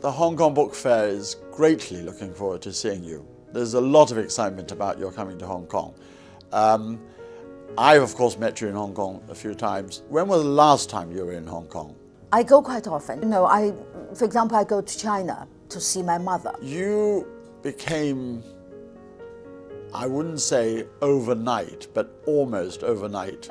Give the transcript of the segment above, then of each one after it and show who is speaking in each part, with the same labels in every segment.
Speaker 1: The Hong Kong Book Fair is greatly looking forward to seeing you. There's a lot of excitement about your coming to Hong Kong. I've of course met you in Hong Kong a few times. When was the last time you were in Hong Kong?
Speaker 2: I go quite often. For example, I go to China to see my mother.
Speaker 1: You became, I wouldn't say overnight, but almost overnight,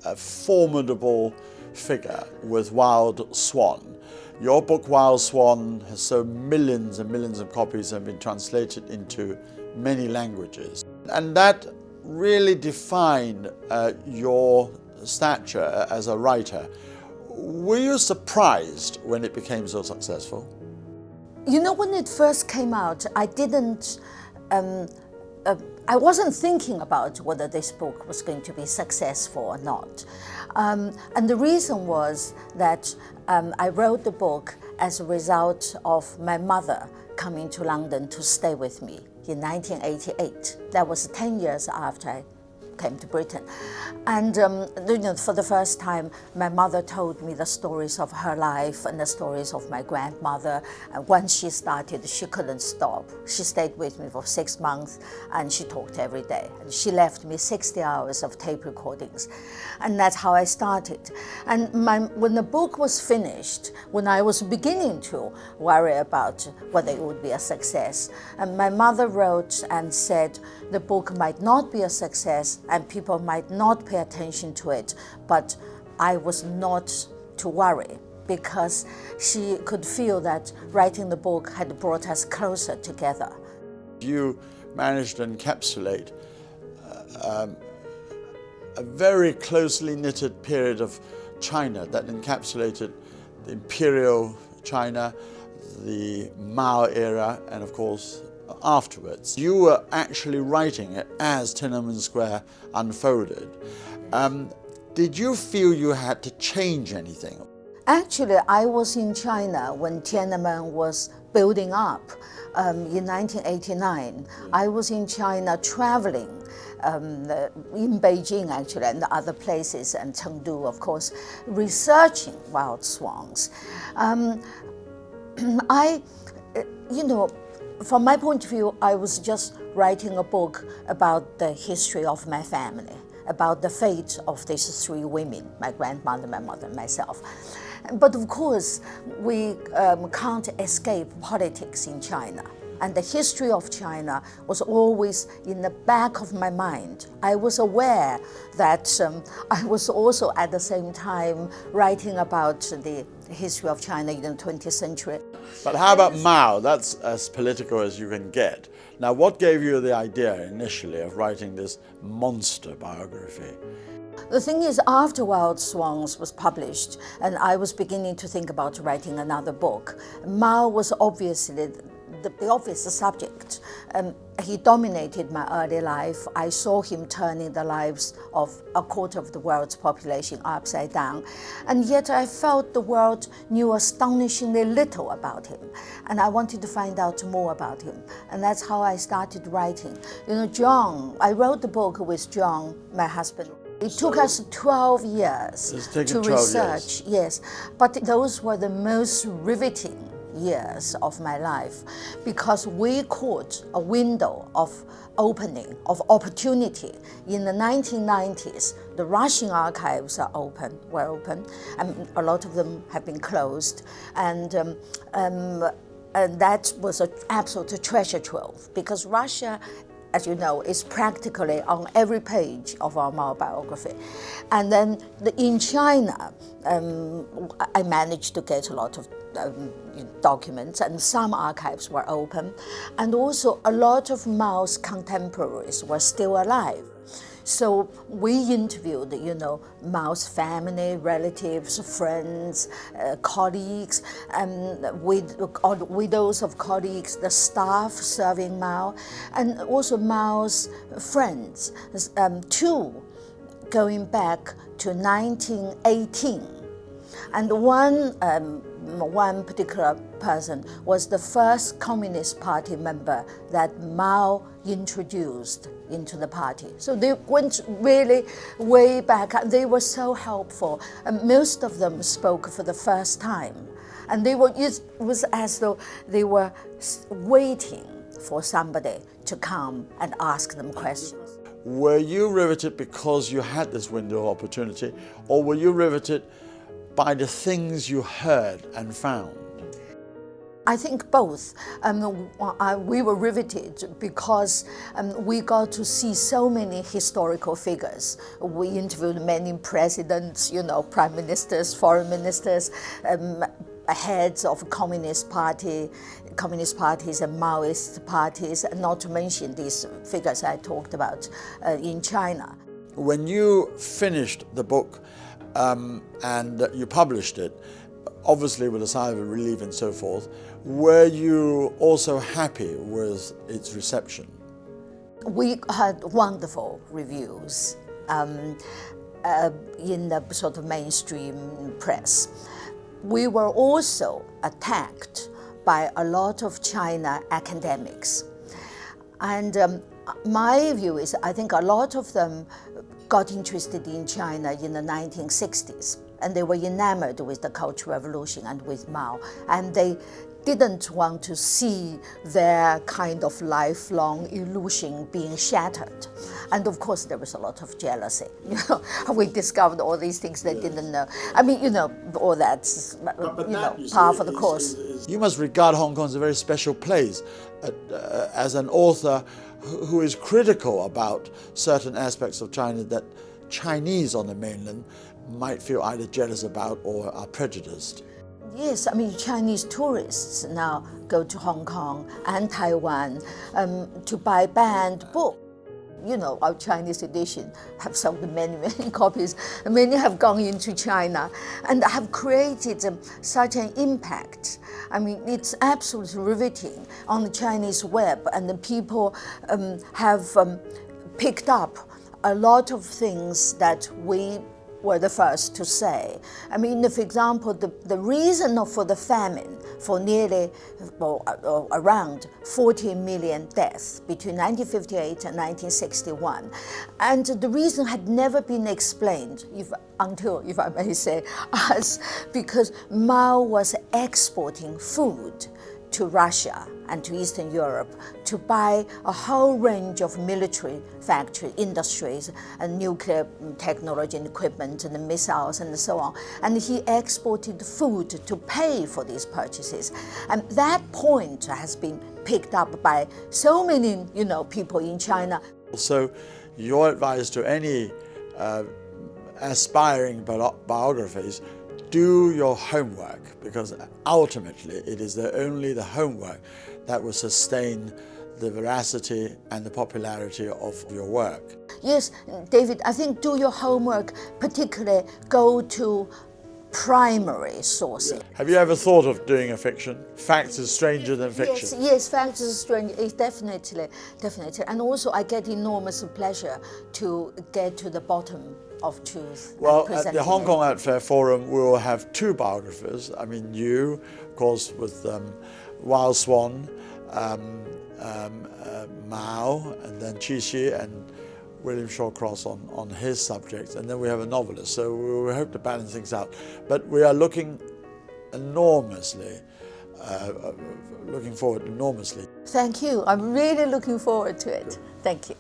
Speaker 1: a formidable figure with Wild Swan. Your book, Wild Swan, has sold millions and millions of copies and been translated into many languages. And that really defined your stature as a writer. Were you surprised when it became so successful?
Speaker 2: When it first came out, I wasn't thinking about whether this book was going to be successful or not. And the reason was that I wrote the book as a result of my mother coming to London to stay with me in 1988. That was 10 years after I came to Britain. And for the first time, my mother told me the stories of her life and the stories of my grandmother. And once she started, she couldn't stop. She stayed with me for 6 months and she talked every day. And she left me 60 hours of tape recordings. And that's how I started. And when the book was finished, when I was beginning to worry about whether it would be a success, and my mother wrote and said the book might not be a success and people might not pay attention to it, but I was not to worry because she could feel that writing the book had brought us closer together.
Speaker 1: You managed to encapsulate a very closely knitted period of China that encapsulated the imperial China, the Mao era, and of course afterwards. You were actually writing it as Tiananmen Square unfolded. Did you feel you had to change anything?
Speaker 2: Actually, I was in China when Tiananmen was building up in 1989. I was in China traveling in Beijing actually and other places, and Chengdu of course, researching wild swans. From my point of view, I was just writing a book about the history of my family, about the fate of these 3 women, my grandmother, my mother, and myself. But of course, we can't escape politics in China. And the history of China was always in the back of my mind. I was aware that I was also at the same time writing about the history of China in the 20th century.
Speaker 1: But how about Mao? That's as political as you can get. Now, what gave you the idea initially of writing this monster biography?
Speaker 2: The thing is, after Wild Swans was published, and I was beginning to think about writing another book, Mao was obviously the obvious subject. He dominated my early life. I saw him turning the lives of a quarter of the world's population upside down. And yet I felt the world knew astonishingly little about him. And I wanted to find out more about him. And that's how I started writing. Jong, I wrote the book with Jong, my husband. It took us 12 years to research, yes. But those were the most riveting years of my life because we caught a window of opening, of opportunity. In the 1990s, the Russian archives were open, and a lot of them have been closed. And that was an absolute treasure trove because Russia, as you know, is practically on every page of our Mao biography. And then in China, I managed to get a lot of documents, and some archives were open. And also a lot of Mao's contemporaries were still alive. So we interviewed, Mao's family, relatives, friends, colleagues, widows of colleagues, the staff serving Mao, and also Mao's friends, two going back to 1918. And one one particular person was the first Communist Party member that Mao introduced into the party. So they went really way back, and they were so helpful. And most of them spoke for the first time. And it was as though they were waiting for somebody to come and ask them questions.
Speaker 1: Were you riveted because you had this window of opportunity, or were you riveted by the things you heard and found?
Speaker 2: I think both. We were riveted because we got to see so many historical figures. We interviewed many presidents, prime ministers, foreign ministers, heads of communist parties and Maoist parties, not to mention these figures I talked about in China.
Speaker 1: When you finished the book and you published it, obviously with a sigh of relief and so forth, were you also happy with its reception?
Speaker 2: We had wonderful reviews in the sort of mainstream press. We were also attacked by a lot of China academics. And my view is, I think a lot of them got interested in China in the 1960s, and they were enamored with the Cultural Revolution and with Mao, and they didn't want to see their kind of lifelong illusion being shattered. And of course, there was a lot of jealousy. We discovered all these things they didn't know. I mean, all that's, par for the course.
Speaker 1: You must regard Hong Kong as a very special place as an author who is critical about certain aspects of China that Chinese on the mainland might feel either jealous about or are prejudiced.
Speaker 2: Yes, I mean, Chinese tourists now go to Hong Kong and Taiwan to buy banned books. Our Chinese edition have sold many, many copies. Many have gone into China and have created such an impact. I mean, it's absolutely riveting on the Chinese web, and the people have picked up a lot of things that we were the first to say. I mean, for example, the reason for the famine, for nearly around 40 million deaths between 1958 and 1961, and the reason had never been explained, until, if I may say, us, because Mao was exporting food to Russia and to Eastern Europe to buy a whole range of military factory industries and nuclear technology and equipment and missiles and so on. And he exported food to pay for these purchases. And that point has been picked up by so many, people in China.
Speaker 1: So your advice to any aspiring biographers: do your homework, because ultimately it is only the homework that will sustain the veracity and the popularity of your work.
Speaker 2: Yes, David, I think do your homework, particularly go to primary sources.
Speaker 1: Have you ever thought of doing a fiction? Facts is stranger than fiction.
Speaker 2: Yes, facts is stranger, definitely. And also I get enormous pleasure to get to the bottom of truth.
Speaker 1: Well, at the Hong Kong Art Fair Forum, we will have two biographers. I mean, you, of course, with Wild Swan, Mao, and then Qixi and William Shawcross on his subject, and then we have a novelist. So we hope to balance things out. But we are looking forward enormously.
Speaker 2: Thank you. I'm really looking forward to it. Thank you.